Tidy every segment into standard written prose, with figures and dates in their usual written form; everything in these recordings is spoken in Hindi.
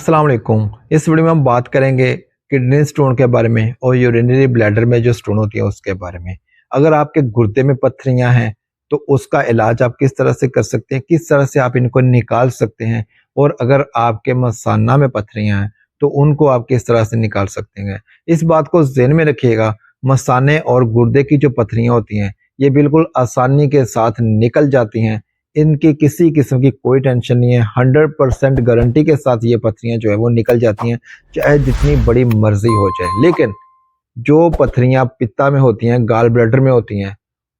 अस्सलाम वालेकुम। इस वीडियो में हम बात करेंगे किडनी स्टोन के बारे में और यूरिनरी ब्लैडर में जो स्टोन होती है उसके बारे में। अगर आपके गुर्दे में पथरियां हैं तो उसका इलाज आप किस तरह से कर सकते हैं, किस तरह से आप इनको निकाल सकते हैं, और अगर आपके मसाना में पथरियां हैं तो उनको आप किस तरह से निकाल सकते हैं। इस बात को ज़हन में रखिएगा, मसाने और गुर्दे की जो पथरियां होती हैं ये बिल्कुल आसानी के साथ निकल जाती हैं। इनकी किसी किस्म की कोई टेंशन नहीं है, 100% गारंटी के साथ ये पथरियां जो है वो निकल जाती हैं, चाहे जितनी बड़ी मर्जी हो जाए। लेकिन जो पथरियां पित्ता में होती हैं, गाल ब्लैडर में होती हैं,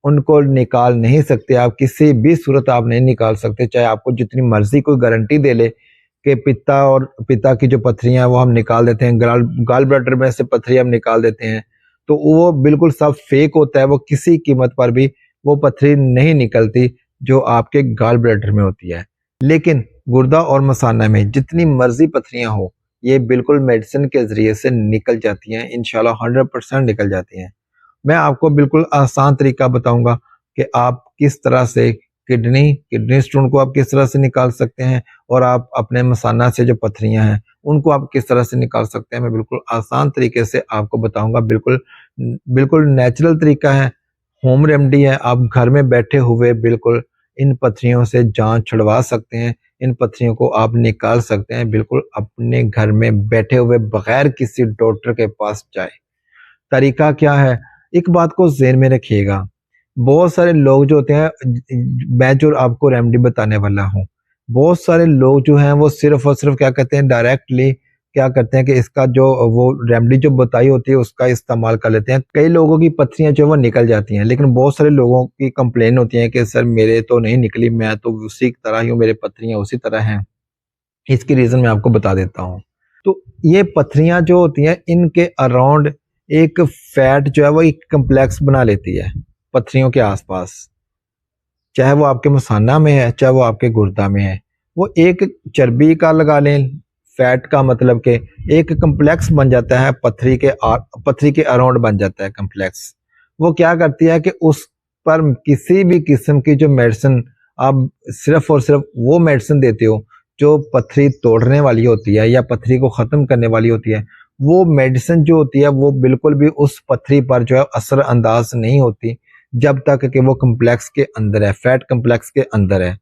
उनको निकाल नहीं सकते आप, किसी भी सूरत आप नहीं निकाल सकते, चाहे आपको जितनी मर्जी कोई गारंटी दे ले कि पित्ता की जो पथरियां हैं वो हम निकाल देते हैं, गाल गाल ब्लैडर में से पथरी हम निकाल देते हैं, तो वो बिल्कुल सब फेक होता है। वो किसी कीमत पर भी वो पथरी नहीं निकलती जो आपके गाल ब्लैडर में होती है। लेकिन गुर्दा और मसाना में जितनी मर्जी पथरियां हो, ये बिल्कुल मेडिसिन के ज़रिए से निकल जाती हैं, इंशाल्लाह 100% निकल जाती हैं। मैं आपको बिल्कुल आसान तरीका बताऊंगा कि आप किस तरह से किडनी स्टोन को आप किस तरह से निकाल सकते हैं, और आप अपने मसाना से जो पथरियां हैं उनको आप किस तरह से निकाल सकते हैं। मैं बिल्कुल आसान तरीके से आपको बताऊंगा। बिल्कुल बिल्कुल नेचुरल तरीका है, होम रेमेडी है। आप घर में बैठे हुए बिल्कुल इन पथरियों से जान छुड़वा सकते हैं, इन पथरियों को आप निकाल सकते हैं बिल्कुल अपने घर में बैठे हुए, बगैर किसी डॉक्टर के पास जाए। तरीका क्या है, एक बात को ज़हन में रखिएगा। बहुत सारे लोग जो होते हैं, मैं जो आपको रेमेडी बताने वाला हूँ, बहुत सारे लोग जो हैं वो सिर्फ और सिर्फ क्या कहते हैं, डायरेक्टली क्या करते हैं कि इसका जो वो रेमेडी जो बताई होती है उसका इस्तेमाल कर लेते हैं। कई लोगों की पथरियां जो है वो निकल जाती हैं, लेकिन बहुत सारे लोगों की कंप्लेन होती है कि सर मेरे तो नहीं निकली, मैं तो उसी तरह ही हूँ, मेरे पथरियां उसी तरह हैं। इसकी रीज़न मैं आपको बता देता हूँ। तो ये पथरियां जो होती हैं इनके अराउंड एक फैट जो है वो एक कम्प्लेक्स बना लेती है पथरियों के आसपास, चाहे वो आपके मसाना में है, चाहे वो आपके गुर्दा में है। वो एक चर्बी का लगा लें, फैट का मतलब कि एक कम्प्लेक्स बन जाता है, पथरी के अराउंड बन जाता है कम्प्लेक्स। वो क्या करती है कि उस पर किसी भी किस्म की जो मेडिसिन आप सिर्फ और सिर्फ वो मेडिसिन देते हो जो पथरी तोड़ने वाली होती है या पथरी को ख़त्म करने वाली होती है, वो मेडिसिन जो होती है वो बिल्कुल भी उस पथरी पर जो है असर अंदाज नहीं होती जब तक कि वो कम्प्लेक्स के अंदर है, फैट कम्प्लेक्स के अंदर है।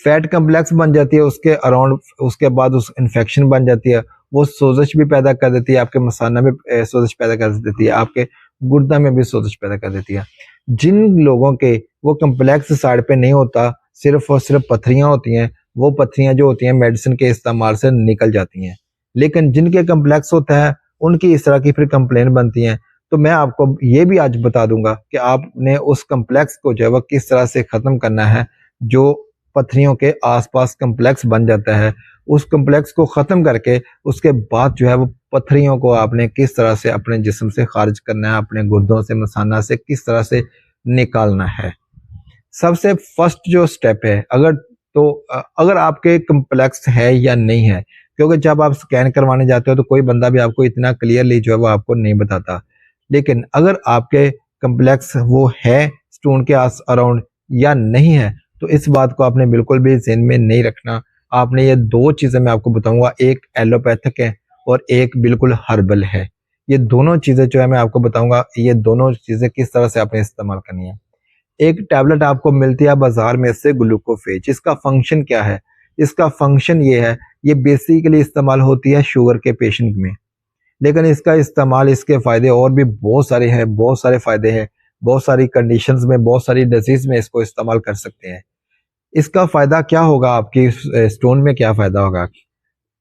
फैट कम्प्लेक्स बन जाती है उसके अराउंड, उसके बाद उस इन्फेक्शन बन जाती है, वो सोजिश भी पैदा कर देती है, आपके मसाना में सोजिश पैदा कर देती है, आपके गुर्दा में भी सोजिश पैदा कर देती है। जिन लोगों के वो कम्प्लेक्स साइड पे नहीं होता, सिर्फ और सिर्फ पथरियां होती हैं, वो पथरियां जो होती हैं मेडिसिन के इस्तेमाल से निकल जाती हैं। लेकिन जिनके कम्प्लेक्स होता है उनकी इस तरह की फिर कंप्लेन बनती हैं। तो मैं आपको ये भी आज बता दूंगा कि आपने उस कम्प्लेक्स को जो है वह किस तरह से ख़त्म करना है। जो पथरियों के आसपास कम्प्लेक्स बन जाता है, उस कम्प्लेक्स को ख़त्म करके उसके बाद जो है वो पथरियों को आपने किस तरह से अपने जिस्म से खारिज करना है, अपने गुर्दों से, मसाना से किस तरह से निकालना है। सबसे फर्स्ट जो स्टेप है, अगर आपके कम्प्लेक्स है या नहीं है, क्योंकि जब आप स्कैन करवाने जाते हो तो कोई बंदा भी आपको इतना क्लियरली जो है वो आपको नहीं बताता। लेकिन अगर आपके कम्प्लेक्स वो है स्टोन के आस अराउंड या नहीं है, तो इस बात को आपने बिल्कुल भी ज़हन में नहीं रखना। आपने ये दो चीज़ें मैं आपको बताऊंगा, एक एलोपैथिक है और एक बिल्कुल हर्बल है। ये दोनों चीज़ें जो है मैं आपको बताऊंगा, ये दोनों चीज़ें किस तरह से आपने इस्तेमाल करनी है। एक टैबलेट आपको मिलती है बाजार में से, ग्लूकोफेज। इसका फंक्शन क्या है? इसका फंक्शन ये है, ये बेसिकली इस्तेमाल होती है शुगर के पेशेंट में, लेकिन इसका इस्तेमाल, इसके फ़ायदे और भी बहुत सारे हैं, बहुत सारे फ़ायदे हैं, बहुत सारी कंडीशंस में, बहुत सारी डिजीज़ में इसको इस्तेमाल कर सकते हैं। इसका फ़ायदा क्या होगा, आपकी स्टोन में क्या फ़ायदा होगा?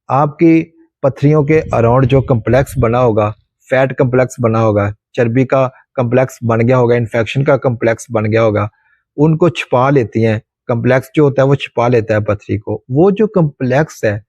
आपकी पथरियों के अराउंड जो कम्प्लेक्स बना होगा, फैट कम्प्लेक्स बना होगा, चर्बी का कम्प्लेक्स बन गया होगा, इन्फेक्शन का कम्प्लेक्स बन गया होगा, उनको छिपा लेती हैं। कम्प्लेक्स जो होता है वो छिपा लेता है पथरी को। वो जो कम्प्लेक्स है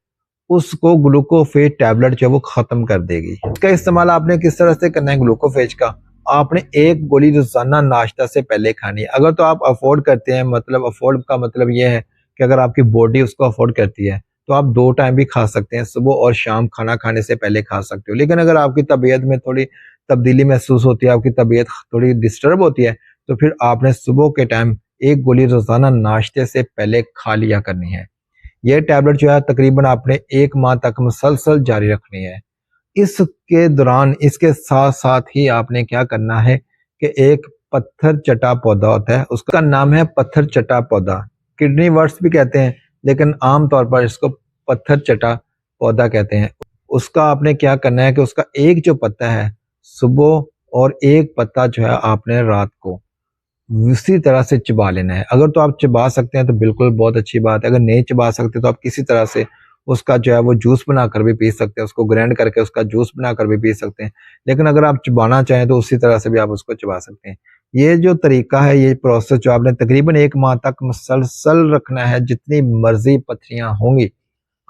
उसको ग्लूकोफेज टैबलेट जो है वो खत्म कर देगी। इसका इस्तेमाल आपने किस तरह से करना है ग्लूकोफेज का? आपने एक गोली रोजाना नाश्ता से पहले खानी है। अगर तो आप अफोर्ड करते हैं, मतलब अफोर्ड का मतलब ये है कि अगर आपकी बॉडी उसको अफोर्ड करती है तो आप 2 टाइम भी खा सकते हैं, सुबह और शाम खाना खाने से पहले खा सकते हो। लेकिन अगर आपकी तबीयत में थोड़ी तब्दीली महसूस होती है, आपकी तबीयत थोड़ी डिस्टर्ब होती है, तो फिर आपने सुबह के टाइम एक गोली रोजाना नाश्ते से पहले खा लिया करनी है। ये टैबलेट जो है तकरीबन आपने 1 माह तक मुसलसल जारी रखनी है। इसके दौरान इसके साथ साथ ही आपने क्या करना है कि एक पत्थर चटा पौधा होता है, उसका नाम है पत्थर चटा पौधा, किडनी वर्ड्स भी कहते हैं, लेकिन आम तौर पर इसको पत्थर चटा पौधा कहते हैं। उसका आपने क्या करना है कि उसका एक जो पत्ता है सुबह और एक पत्ता जो है आपने रात को उसी तरह से चबा लेना है। अगर तो आप चबा सकते हैं तो बिल्कुल बहुत अच्छी बात है, अगर नहीं चबा सकते तो आप किसी तरह से उसका जो है वो जूस बनाकर भी पी सकते हैं, उसको ग्राइंड करके उसका जूस बनाकर भी पी सकते हैं। लेकिन अगर आप चबाना चाहें तो उसी तरह से भी आप उसको चबा सकते हैं। ये जो तरीका है, ये प्रोसेस जो आपने तकरीबन 1 माह तक मुसलसल रखना है, जितनी मर्जी पथरियां होंगी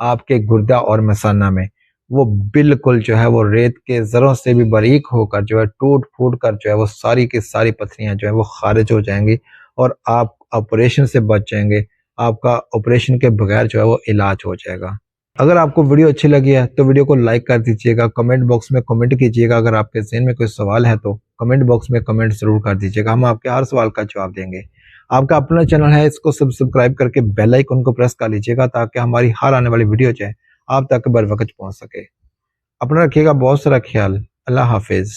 आपके गुर्दा और मसाना में, वो बिल्कुल जो है वो रेत के ज़रों से भी बारीक होकर जो है टूट-फूट कर जो है वो सारी की सारी पथरियाँ जो है वो ख़ारिज हो जाएँगी और आप ऑपरेशन से बच जाएँगे। आपका ऑपरेशन के बगैर जो है वो इलाज हो जाएगा। अगर आपको वीडियो अच्छी लगी है तो वीडियो को लाइक कर दीजिएगा, कमेंट बॉक्स में कमेंट कीजिएगा। अगर आपके ज़हन में कोई सवाल है तो कमेंट बॉक्स में कमेंट ज़रूर कर दीजिएगा, हम आपके हर सवाल का जवाब देंगे। आपका अपना चैनल है, इसको सब्सक्राइब करके बेल आइकन को प्रेस कर लीजिएगा ताकि हमारी हर आने वाली वीडियो जो है आप तक बर वक्त पहुंच सके। अपना रखिएगा बहुत सारा ख्याल। अल्लाह हाफिज।